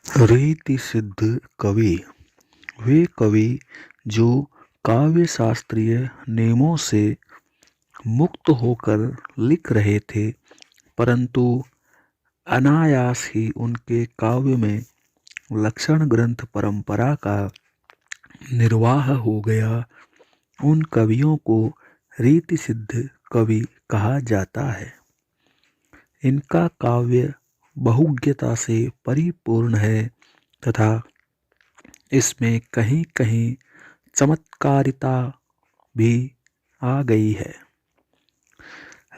रीति सिद्ध कवि वे कवि जो काव्य शास्त्रीय नियमों से मुक्त होकर लिख रहे थे, परंतु अनायास ही उनके काव्य में लक्षण ग्रंथ परंपरा का निर्वाह हो गया। उन कवियों को रीति सिद्ध कवि कहा जाता है। इनका काव्य बहुज्ञता से परिपूर्ण है तथा इसमें कहीं कहीं चमत्कारिता भी आ गई है।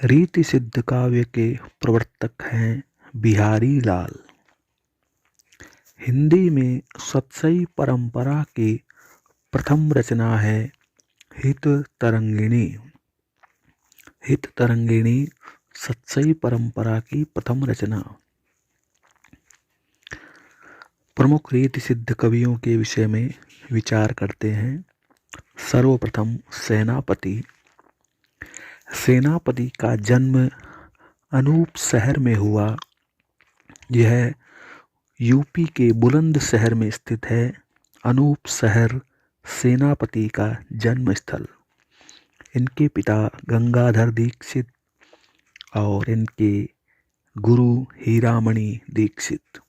रीति सिद्ध काव्य के प्रवर्तक हैं बिहारी लाल। हिंदी में सतसई परंपरा की प्रथम रचना है हित तरंगिणी। हित तरंगिणी सतसई परंपरा की प्रथम रचना। प्रमुख रीति सिद्ध कवियों के विषय में विचार करते हैं। सर्वप्रथम सेनापति। सेनापति का जन्म अनूप शहर में हुआ। यह यूपी के बुलंदशहर में स्थित है। अनूप शहर सेनापति का जन्म स्थल। इनके पिता गंगाधर दीक्षित और इनके गुरु हीरामणि दीक्षित।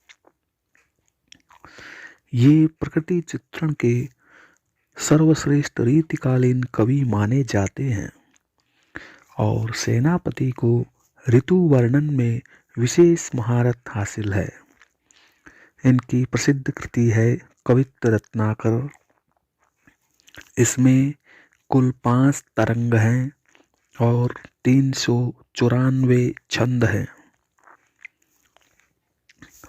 ये प्रकृति चित्रण के सर्वश्रेष्ठ रीतिकालीन कवि माने जाते हैं और सेनापति को ऋतु वर्णन में विशेष महारत हासिल है। इनकी प्रसिद्ध कृति है कवित्त रत्नाकर। इसमें कुल 5 तरंग हैं और 394 छंद हैं।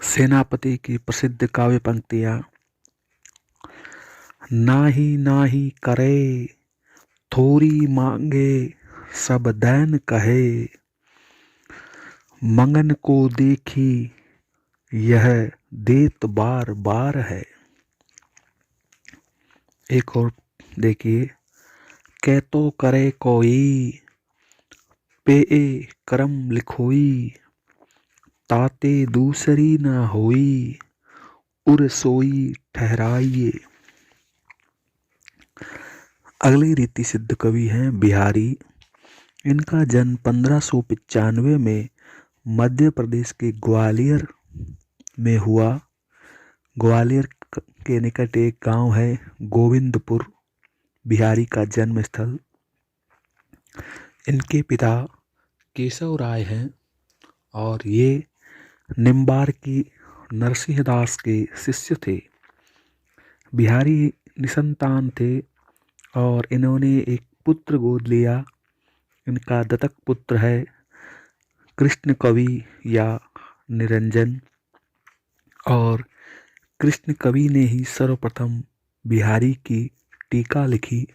सेनापति की प्रसिद्ध काव्य पंक्तियां: नाही नाही करे थोरी मांगे सब दैन कहे, मंगन को देखी यह देत बार बार है। एक और देखिए, कै तो करे कोई पे करम लिखोई, ताते दूसरी ना होई उर सोई ठहराइए। अगले रीति सिद्ध कवि हैं बिहारी। इनका जन्म 1595 में मध्य प्रदेश के ग्वालियर में हुआ। ग्वालियर के निकट एक गांव है गोविंदपुर, बिहारी का जन्म स्थल। इनके पिता केशव राय हैं और ये निम्बार की नरसिंहदास के शिष्य थे। बिहारी निसंतान थे और इन्होंने एक पुत्र गोद लिया। इनका दत्तक पुत्र है कृष्ण कवि या निरंजन, और कृष्ण कवि ने ही सर्वप्रथम बिहारी की टीका लिखी।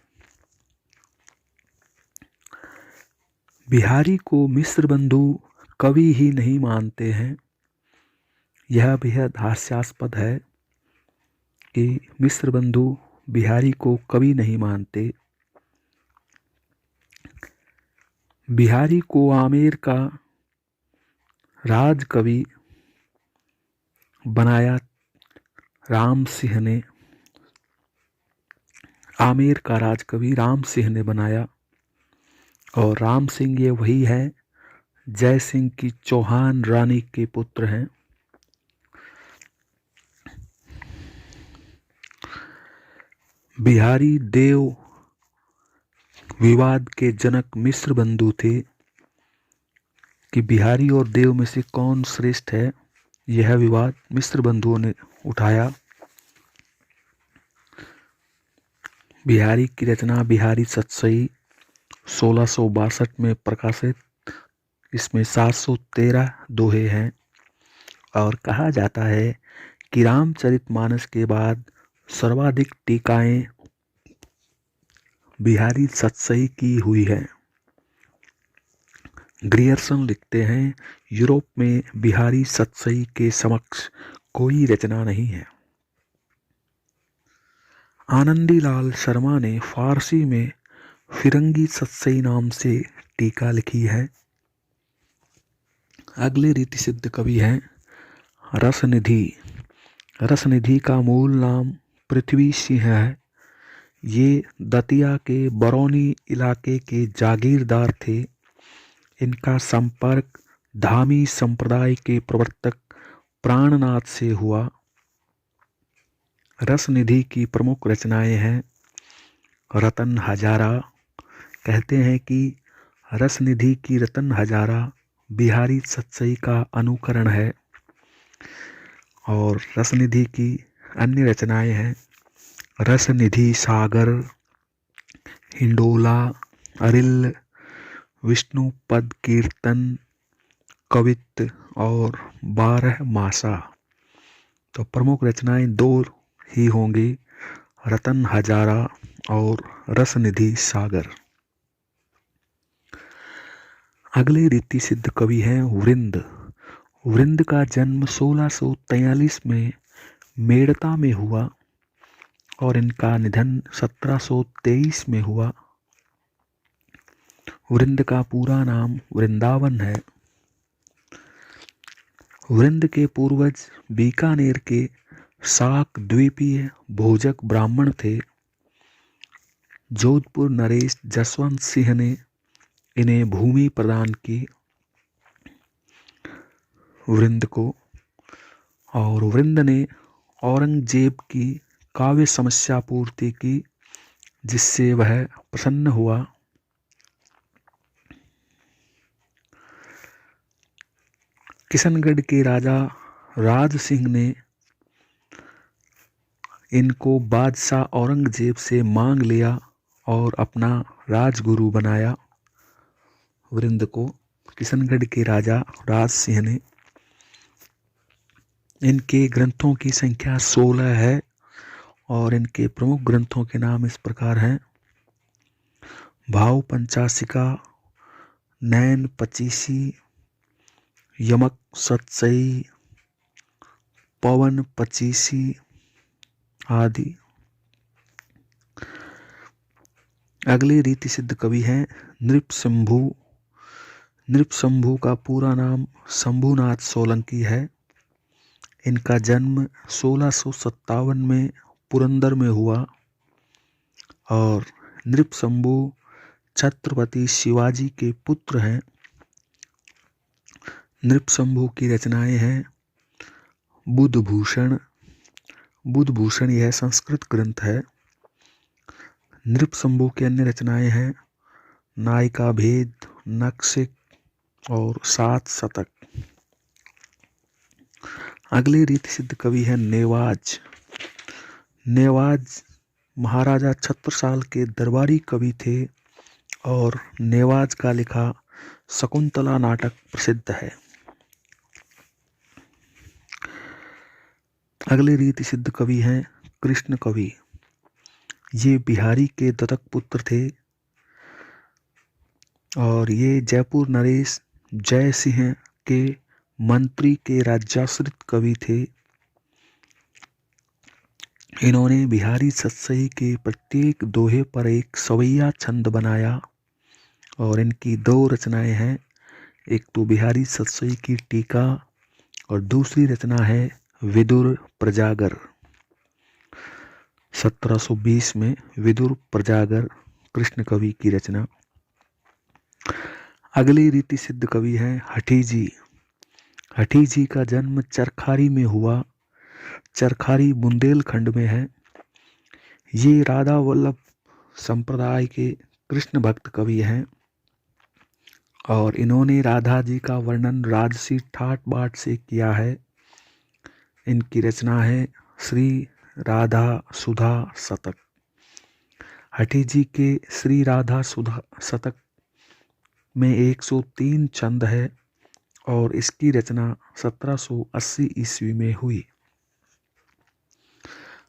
बिहारी को मिश्र बंधु कवि ही नहीं मानते हैं। यह बेहद हास्यास्पद है कि मिश्र बंधु बिहारी को कवि नहीं मानते। बिहारी को आमेर का राजकवि बनाया राम सिंह ने। आमेर का राजकवि राम सिंह ने बनाया और राम सिंह ये वही है जय सिंह की चौहान रानी के पुत्र हैं। बिहारी देव विवाद के जनक मिश्र बंधु थे कि बिहारी और देव में से कौन श्रेष्ठ है। यह विवाद मिश्र बंधुओं ने उठाया। बिहारी की रचना बिहारी सतसई 1662 में प्रकाशित। इसमें 713 दोहे हैं और कहा जाता है कि रामचरितमानस के बाद सर्वाधिक टीकाएं बिहारी सतसई की हुई है। ग्रियर्सन लिखते हैं, यूरोप में बिहारी सतसई के समक्ष कोई रचना नहीं है। आनंदीलाल शर्मा ने फारसी में फिरंगी सतसई नाम से टीका लिखी है। अगले रीति सिद्ध कवि हैं रसनिधि। रसनिधि का मूल नाम पृथ्वी सिंह है। ये दतिया के बरौनी इलाके के जागीरदार थे। इनका संपर्क धामी संप्रदाय के प्रवर्तक प्राणनाथ से हुआ। रसनिधि की प्रमुख रचनाएं हैं रतन हजारा। कहते हैं कि रसनिधि की रतन हजारा बिहारी सतसई का अनुकरण है। और रसनिधि की अन्य रचनाएं हैं रसनिधि सागर, हिंडोला, अरिल, विष्णु पद कीर्तन, कवित्त और 12 मासा। तो प्रमुख रचनाएं दो ही होंगी, रतन हजारा और रसनिधि सागर। अगले रीति सिद्ध कवि हैं वृंद। वृंद का जन्म 1643 में मेड़ता में हुआ और इनका निधन 1723 में हुआ। वृंद का पूरा नाम वृंदावन है। वृंद के पूर्वज बीकानेर के शाक द्वीपीय भोजक ब्राह्मण थे। जोधपुर नरेश जसवंत सिंह ने इन्हें भूमि प्रदान की वृंद को। और वृंद ने औरंगजेब की काव्य समस्या पूर्ति की, जिससे वह प्रसन्न हुआ। किशनगढ़ के राजा राज सिंह ने इनको बादशाह औरंगजेब से मांग लिया और अपना राजगुरु बनाया। वृंद को किशनगढ़ के राजा राज सिंह ने। इनके ग्रंथों की संख्या 16 है और इनके प्रमुख ग्रंथों के नाम इस प्रकार हैं भाव पंचाशिका, नैन पचीसी, यमक सतसई, पवन पचीसी आदि। अगले रीति सिद्ध कवि हैं नृपशंभु। नृपशंभु का पूरा नाम शंभुनाथ सोलंकी है। इनका जन्म 1657 में पुरंदर में हुआ और नृपशंभु छत्रपति शिवाजी के पुत्र हैं। नृपशंभु की रचनाएं हैं बुधभूषण। बुधभूषण यह संस्कृत ग्रंथ है। नृपशंभु की अन्य रचनाएं हैं नायिका भेद, नक्शिक और 7 शतक। अगले रीति सिद्ध कवि है नेवाज। नेवाज महाराजा छत्रसाल के दरबारी कवि थे और नेवाज का लिखा शकुंतला नाटक प्रसिद्ध है। अगले रीति सिद्ध कवि हैं कृष्ण कवि। ये बिहारी के दत्तक पुत्र थे और ये जयपुर नरेश जय सिंह के मंत्री के राज्याश्रित कवि थे। इन्होंने बिहारी सतसई के प्रत्येक दोहे पर एक सवैया छंद बनाया और इनकी 2 रचनाएं हैं। एक तो बिहारी सतसई की टीका और दूसरी रचना है विदुर प्रजागर। 1720 में विदुर प्रजागर कृष्ण कवि की रचना। अगली रीति सिद्ध कवि हैं हठीजी। हठीजी का जन्म चरखारी में हुआ। चरखारी बुंदेलखंड में है। ये राधा वल्लभ संप्रदाय के कृष्ण भक्त कवि हैं और इन्होंने राधा जी का वर्णन राजसी ठाट बाट से किया है। इनकी रचना है श्री राधा सुधा शतक। हठीजी के श्री राधा सुधा शतक में 103 छंद है और इसकी रचना 1780 ईस्वी में हुई।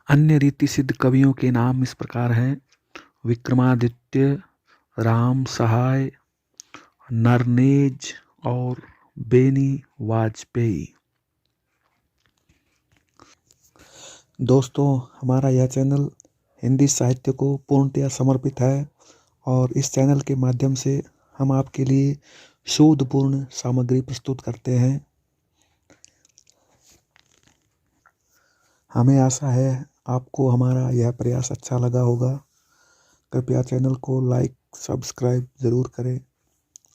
अन्य रीति सिद्ध कवियों के नाम इस प्रकार हैं विक्रमादित्य, राम सहाय, नरनेज और बेनी वाजपेयी। दोस्तों, हमारा यह चैनल हिंदी साहित्य को पूर्णतया समर्पित है और इस चैनल के माध्यम से हम आपके लिए शोधपूर्ण सामग्री प्रस्तुत करते हैं। हमें आशा है आपको हमारा यह प्रयास अच्छा लगा होगा। कृपया चैनल को लाइक सब्सक्राइब ज़रूर करें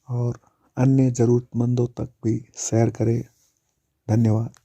और अन्य ज़रूरतमंदों तक भी शेयर करें। धन्यवाद।